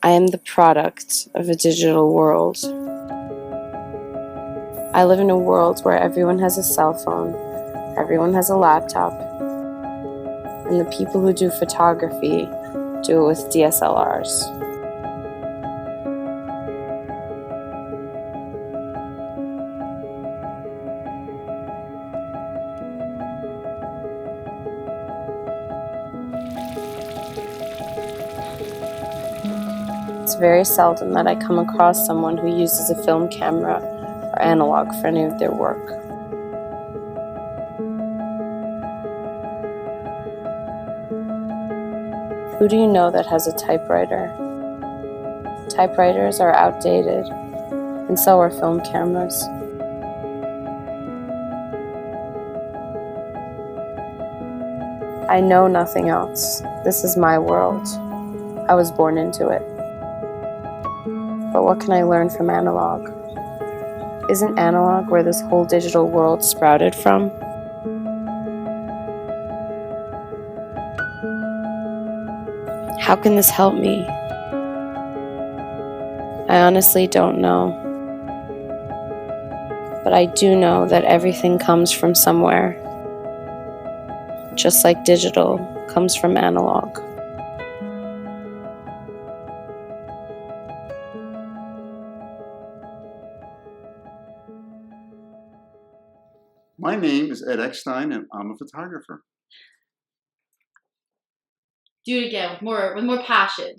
I am the product of a digital world. I live in a world where everyone has a cell phone, everyone has a laptop, and the people who do photography do it with DSLRs. It's very seldom that I come across someone who uses a film camera or analog for any of their work. Who do you know that has a typewriter? Typewriters are outdated, and so are film cameras. I know nothing else. This is my world. I was born into it. But what can I learn from analog? Isn't analog where this whole digital world sprouted from? How can this help me? I honestly don't know. But I do know that everything comes from somewhere, just like digital comes from analog. My name is Ed Eckstein, and I'm a photographer. Do it again with more passion.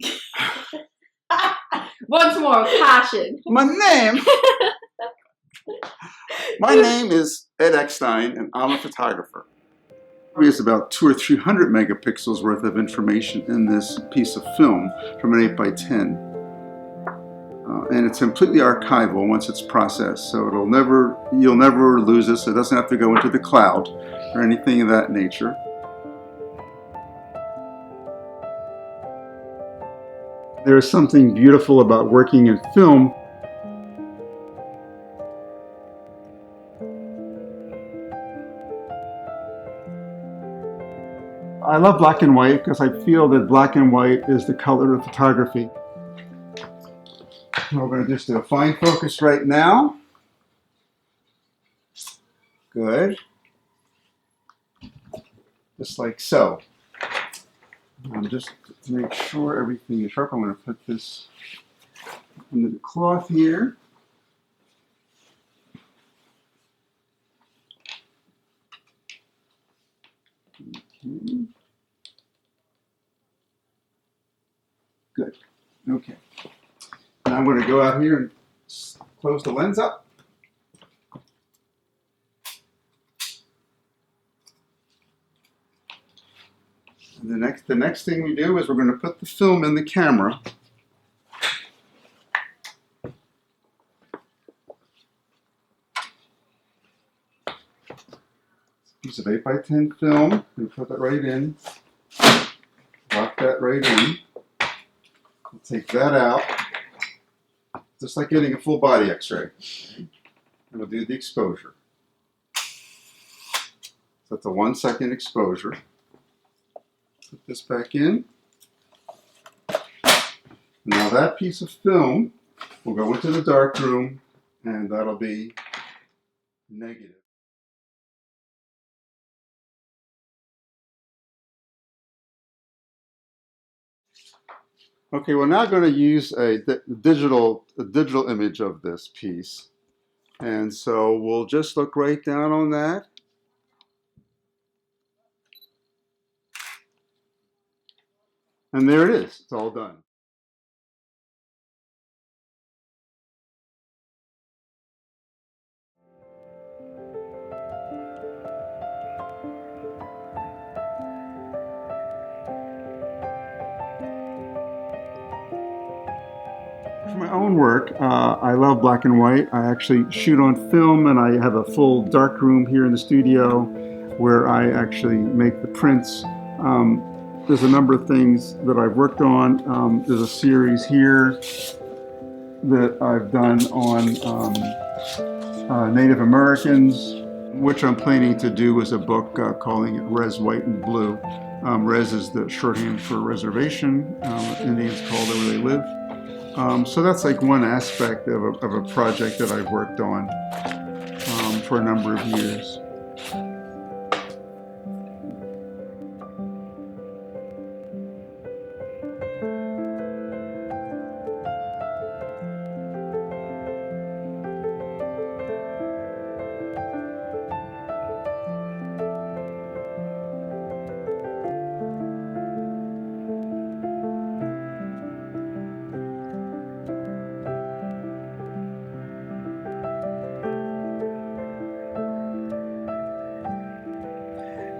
Once more, passion. My name is Ed Eckstein, and I'm a photographer. There's about 200 or 300 megapixels worth of information in this piece of film from an 8x10. And it's completely archival once it's processed, so you'll never lose this. It doesn't have to go into the cloud or anything of that nature. There's something beautiful about working in film. I love black and white because I feel that black and white is the color of photography. We're going to just do a fine focus right now. Good. Just like so. Just to make sure everything is sharp, I'm going to put this under the cloth here. Okay. Good. Okay. Now I'm going to go out here and close the lens up. And the next thing we do is we're going to put the film in the camera. Piece of 8x10 film. We put that right in. Lock that right in. We'll take that out. Just like getting a full body X-ray. Okay. And we'll do the exposure. So that's a 1 second exposure. Put this back in. Now that piece of film will go into the dark room, and that'll be negative. Okay, we're now going to use a digital image of this piece. And so we'll just look right down on that. And there it is. It's all done. For my own work, I love black and white. I actually shoot on film, and I have a full dark room here in the studio where I actually make the prints. There's a number of things that I've worked on. There's a series here that I've done on Native Americans, which I'm planning to do as a book, calling it Res White and Blue. Res is the shorthand for reservation. Indians call it where they live. So that's like one aspect of a project that I've worked on for a number of years.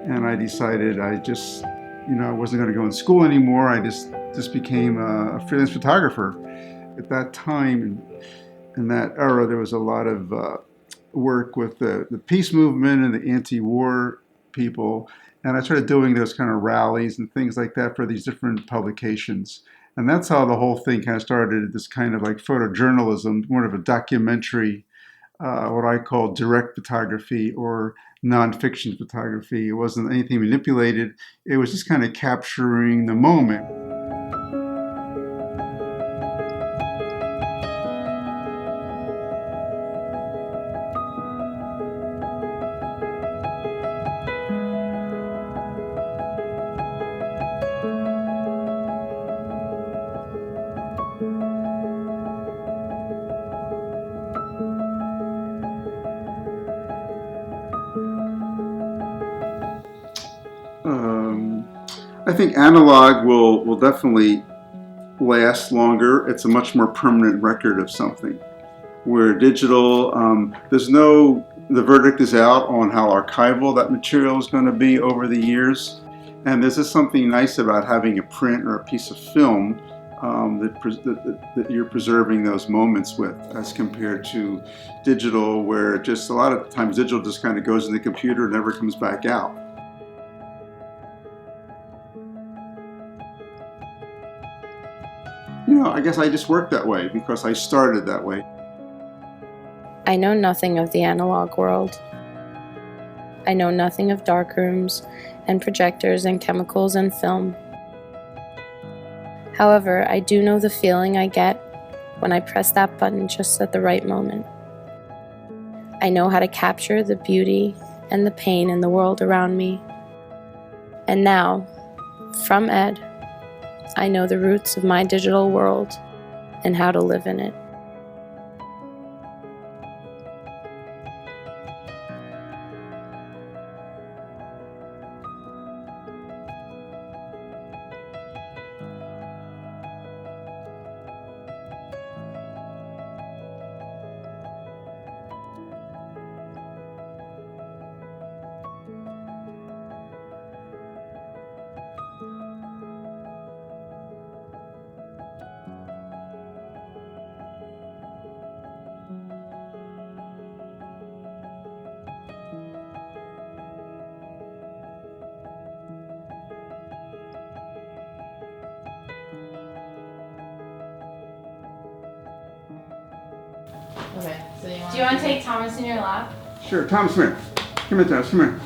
And I decided I just, I wasn't going to go in school anymore. I just became a freelance photographer. At that time, in that era, there was a lot of work with the peace movement and the anti-war people. And I started doing those kind of rallies and things like that for these different publications. And that's how the whole thing kind of started, this kind of like photojournalism, more of a documentary, what I call direct photography or nonfiction photography. It wasn't anything manipulated. It was just kind of capturing the moment. I think analog will definitely last longer. It's a much more permanent record of something. Where digital, the verdict is out on how archival that material is going to be over the years. And this is something nice about having a print or a piece of film that you're preserving those moments with, as compared to digital, where just a lot of times digital just kind of goes in the computer and never comes back out. I guess I just worked that way because I started that way. I know nothing of the analog world. I know nothing of darkrooms and projectors and chemicals and film. However, I do know the feeling I get when I press that button just at the right moment. I know how to capture the beauty and the pain in the world around me. And now, from Ed, I know the roots of my digital world and how to live in it. Okay, so Do you want to take Thomas in your lap? Sure, Thomas, come here. Come here, Thomas, come here.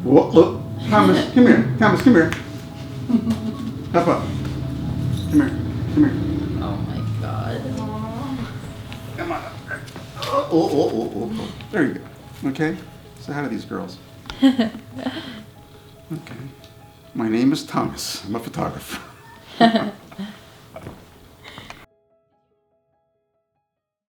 Look, Thomas, come here. Thomas, come here. Hop up. Come here, come here. Oh my god. Come on up. Oh. There you go. Okay, so how do these girls? Okay. My name is Thomas. I'm a photographer.